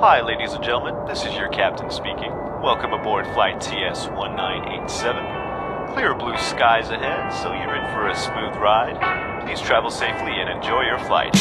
Hi, ladies and gentlemen, this is your captain speaking. Welcome aboard flight TS-1987. Clear blue skies ahead, so you're in for a smooth ride. Please travel safely and enjoy your flight.